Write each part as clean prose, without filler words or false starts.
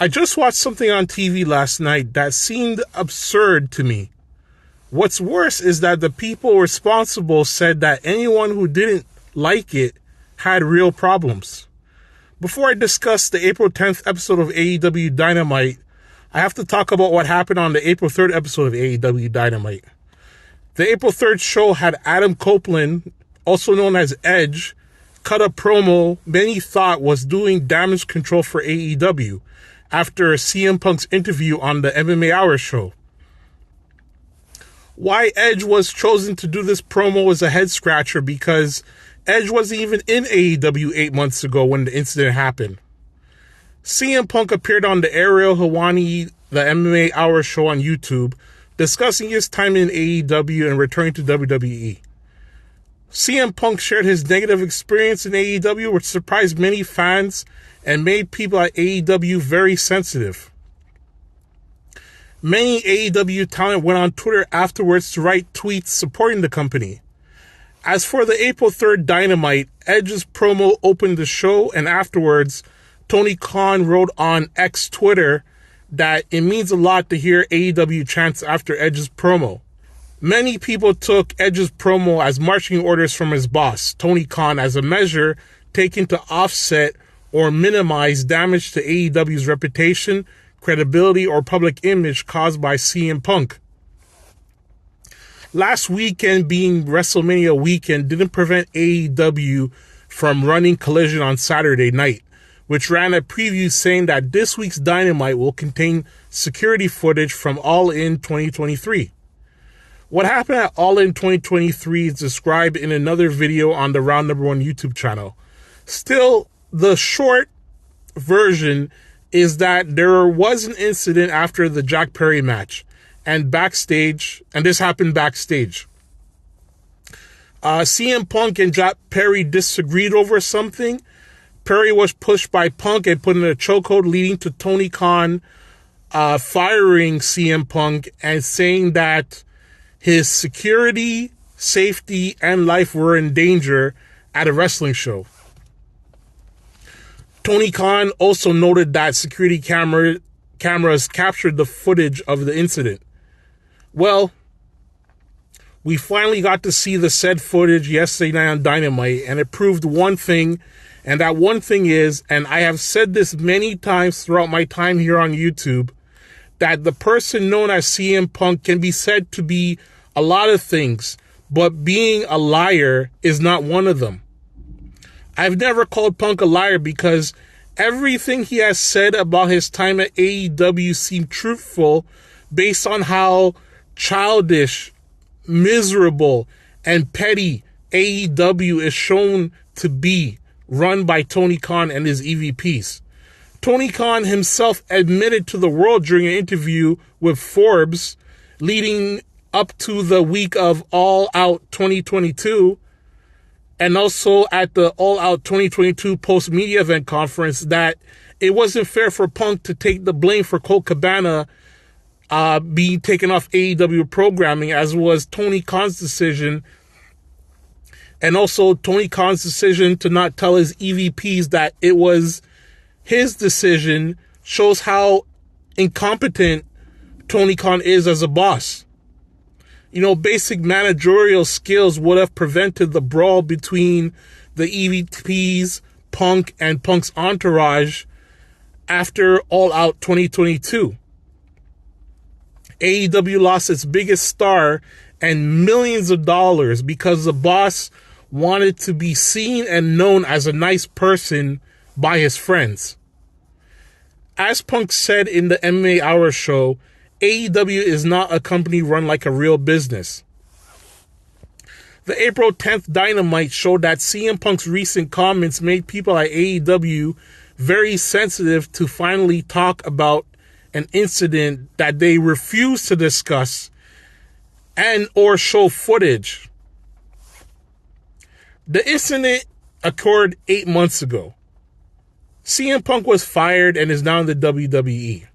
I just watched something on TV last night that seemed absurd to me. What's worse is that the people responsible said that anyone who didn't like it had real problems. Before I discuss the April 10th episode of AEW Dynamite, I have to talk about what happened on the April 3rd episode of AEW Dynamite. The April 3rd show had Adam Copeland, also known as Edge, cut a promo many thought was doing damage control for AEW after CM Punk's interview on the MMA Hour show. Why Edge was chosen to do this promo was a head scratcher because Edge wasn't even in AEW 8 months ago when the incident happened. CM Punk appeared on the Ariel Helwani, the MMA Hour show on YouTube, discussing his time in AEW and returning to WWE. CM Punk shared his negative experience in AEW, which surprised many fans and made people at AEW very sensitive. Many AEW talent went on Twitter afterwards to write tweets supporting the company. As for the April 3rd Dynamite, Edge's promo opened the show, and afterwards, Tony Khan wrote on X Twitter that it means a lot to hear AEW chants after Edge's promo. Many people took Edge's promo as marching orders from his boss, Tony Khan, as a measure taken to offset or minimize damage to AEW's reputation, credibility, or public image caused by CM Punk. Last weekend being WrestleMania weekend didn't prevent AEW from running Collision on Saturday night, which ran a preview saying that this week's Dynamite will contain security footage from All In 2023. What happened at All In 2023 is described in another video on the Round Number 1 YouTube channel. Still, the short version is that there was an incident after the Jack Perry match and backstage, and this happened backstage. CM Punk and Jack Perry disagreed over something. Perry was pushed by Punk and put in a chokehold, leading to Tony Khan firing CM Punk and saying that his security, safety, and life were in danger at a wrestling show. Tony Khan also noted that security cameras captured the footage of the incident. Well, we finally got to see the said footage yesterday night on Dynamite, and it proved one thing, and that one thing is, and I have said this many times throughout my time here on YouTube, that the person known as CM Punk can be said to be a lot of things, but being a liar is not one of them. I've never called Punk a liar because everything he has said about his time at AEW seemed truthful based on how childish, miserable, and petty AEW is shown to be, run by Tony Khan and his EVPs. Tony Khan himself admitted to the world during an interview with Forbes leading up to the week of All Out 2022 and also at the All Out 2022 post-media event conference that it wasn't fair for Punk to take the blame for Colt Cabana being taken off AEW programming, as was Tony Khan's decision, and also Tony Khan's decision to not tell his EVPs that it was his decision shows how incompetent Tony Khan is as a boss. You know, basic managerial skills would have prevented the brawl between the EVPs, Punk, and Punk's entourage after All Out 2022. AEW lost its biggest star and millions of dollars because the boss wanted to be seen and known as a nice person by his friends. As Punk said in the MMA Hour show, AEW is not a company run like a real business. The April 10th Dynamite showed that CM Punk's recent comments made people at AEW very sensitive to finally talk about an incident that they refuse to discuss and or show footage. The incident occurred 8 months ago. CM Punk was fired and is now in the WWE.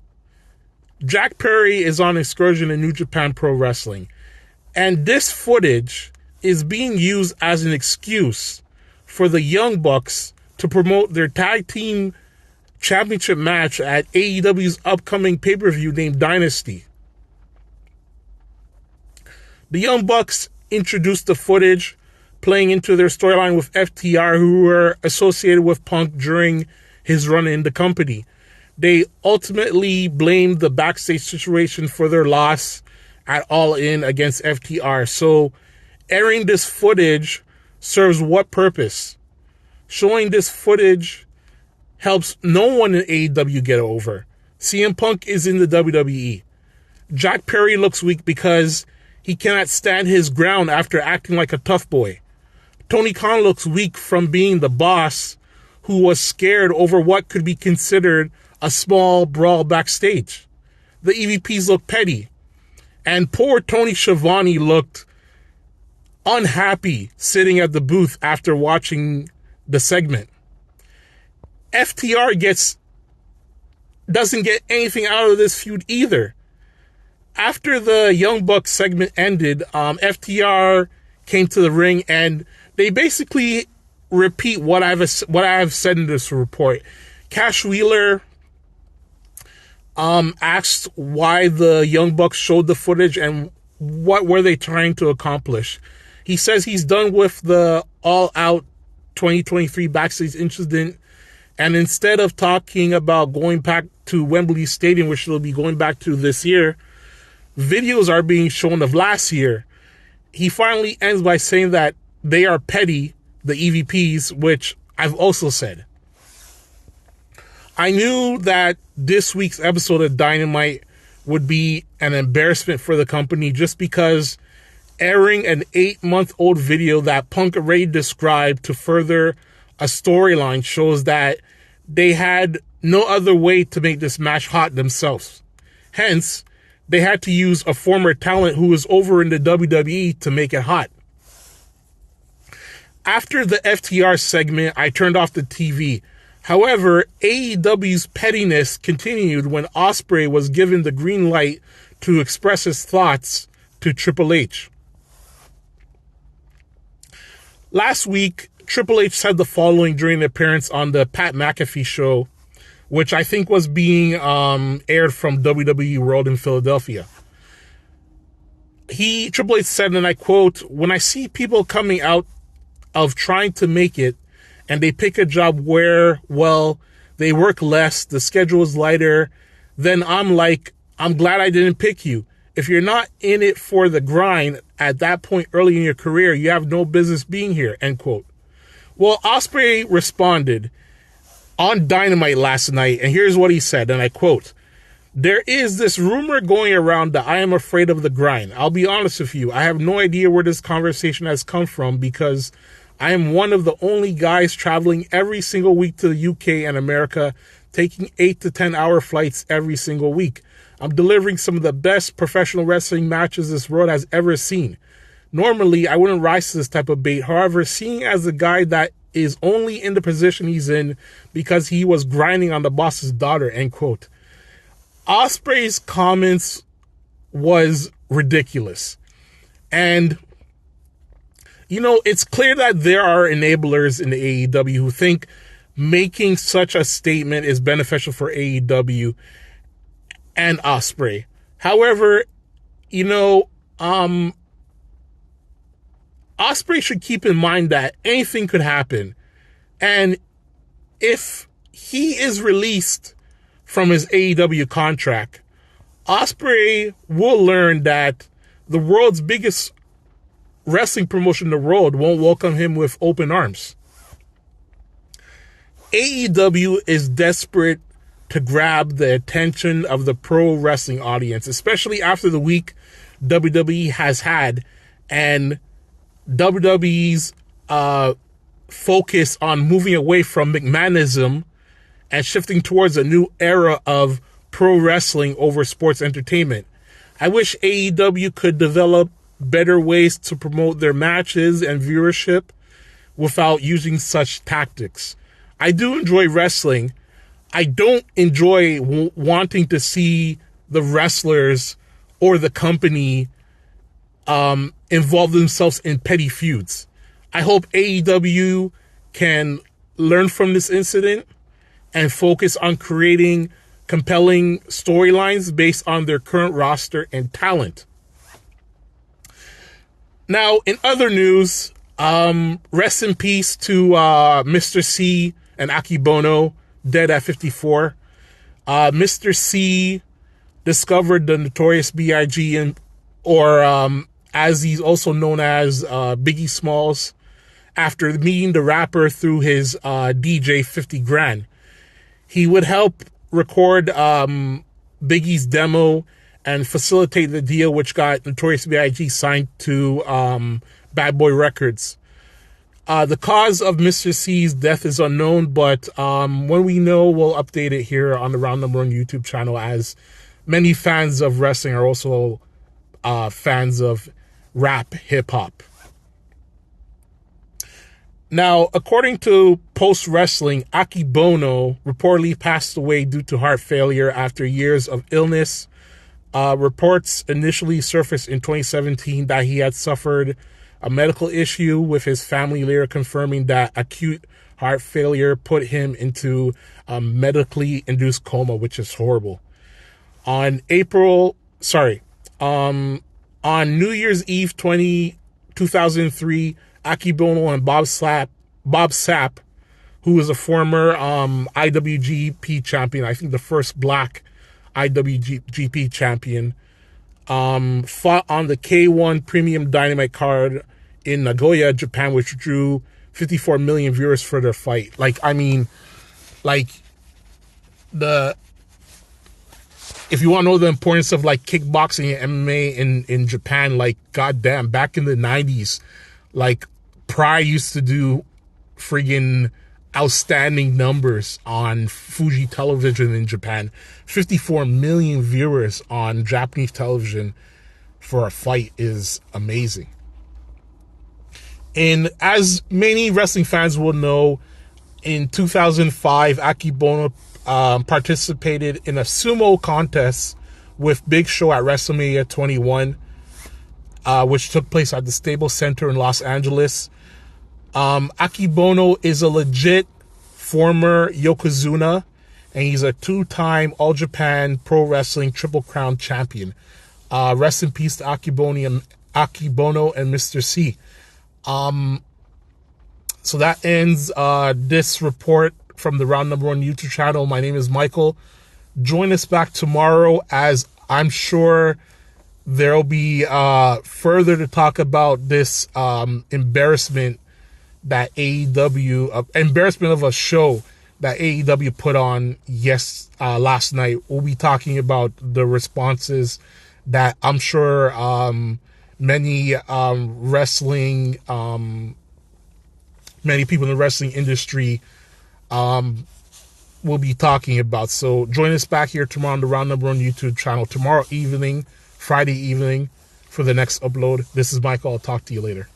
Jack Perry is on excursion in New Japan Pro Wrestling. And this footage is being used as an excuse for the Young Bucks to promote their tag team championship match at AEW's upcoming pay-per-view named Dynasty. The Young Bucks introduced the footage playing into their storyline with FTR, who were associated with Punk during his run in the company. They ultimately blamed the backstage situation for their loss at All In against FTR. So airing this footage serves what purpose? Showing this footage helps no one in AEW get over. CM Punk is in the WWE. Jack Perry looks weak because he cannot stand his ground after acting like a tough boy. Tony Khan looks weak from being the boss who was scared over what could be considered a small brawl backstage. The EVPs look petty. And poor Tony Schiavone looked unhappy sitting at the booth after watching the segment. FTR doesn't get anything out of this feud either. After the Young Bucks segment ended, FTR came to the ring and they basically repeat what I have said in this report. Cash Wheeler asked why the Young Bucks showed the footage and what were they trying to accomplish. He says he's done with the all-out 2023 backstage incident, and instead of talking about going back to Wembley Stadium, which they'll be going back to this year, videos are being shown of last year. He finally ends by saying that they are petty, the EVPs, which I've also said. I knew that this week's episode of Dynamite would be an embarrassment for the company just because airing an 8-month-old video that Punk already described to further a storyline shows that they had no other way to make this match hot themselves. Hence, they had to use a former talent who was over in the WWE to make it hot. After the FTR segment, I turned off the TV. However, AEW's pettiness continued when Ospreay was given the green light to express his thoughts to Triple H. Last week, Triple H said the following during an appearance on the Pat McAfee show, which I think was being aired from WWE World in Philadelphia. Triple H said, and I quote, "When I see people coming out of trying to make it, and they pick a job where, well, they work less, the schedule is lighter, then I'm like, I'm glad I didn't pick you. If you're not in it for the grind at that point early in your career, you have no business being here," end quote. Well, Ospreay responded on Dynamite last night, and here's what he said, and I quote, "There is this rumor going around that I am afraid of the grind. I'll be honest with you, I have no idea where this conversation has come from because I am one of the only guys traveling every single week to the UK and America, taking 8 to 10 hour flights every single week. I'm delivering some of the best professional wrestling matches this world has ever seen. Normally, I wouldn't rise to this type of bait. However, seeing as a guy that is only in the position he's in because he was grinding on the boss's daughter," end quote. Ospreay's comments was ridiculous. And you know, it's clear that there are enablers in the AEW who think making such a statement is beneficial for AEW and Ospreay. However, you know, Ospreay should keep in mind that anything could happen. And if he is released from his AEW contract, Ospreay will learn that the world's biggest wrestling promotion in the world won't welcome him with open arms. AEW is desperate to grab the attention of the pro wrestling audience, especially after the week WWE has had and WWE's focus on moving away from McMahonism and shifting towards a new era of pro wrestling over sports entertainment. I wish AEW could develop better ways to promote their matches and viewership without using such tactics. I do enjoy wrestling. I don't enjoy wanting to see the wrestlers or the company involve themselves in petty feuds. I hope AEW can learn from this incident and focus on creating compelling storylines based on their current roster and talent. Now, in other news, rest in peace to Mr. C and Akibono, dead at 54. Mr. C discovered the Notorious B.I.G. or as he's also known as Biggie Smalls, after meeting the rapper through his DJ 50 Grand. He would help record Biggie's demo and facilitate the deal, which got Notorious B.I.G. signed to Bad Boy Records. The cause of Mr. C's death is unknown, but when we know, we'll update it here on the Round Number One YouTube channel, as many fans of wrestling are also fans of rap hip-hop. Now, according to Post Wrestling, Akibono reportedly passed away due to heart failure after years of illness. Reports initially surfaced in 2017 that he had suffered a medical issue, with his family later confirming that acute heart failure put him into a medically induced coma, which is horrible. On New Year's Eve 2003, Akibono and Bob Sapp, who was a former IWGP champion, I think the first black IWGP champion, fought on the K1 Premium Dynamite card in Nagoya, Japan, which drew 54 million viewers for their fight. If you want to know the importance of like kickboxing and MMA in Japan, like goddamn, back in the 90s, like Pry used to do friggin' outstanding numbers on Fuji television in Japan. 54 million viewers on Japanese television for a fight is amazing. And as many wrestling fans will know, in 2005, Akibono participated in a sumo contest with Big Show at WrestleMania 21, which took place at the Staples Center in Los Angeles. Akibono is a legit former Yokozuna, and he's a two-time All Japan Pro Wrestling Triple Crown champion. Rest in peace to Akibono and Mr. C. So that ends this report from the Round Number One YouTube channel. My name is Michael. Join us back tomorrow, as I'm sure there'll be further to talk about this embarrassment that embarrassment of a show that AEW put on last night. We'll be talking about the responses that I'm sure many people in the wrestling industry will be talking about. So join us back here tomorrow on the Round Number One YouTube channel, Friday evening, for the next upload. This is Michael. I'll talk to you later.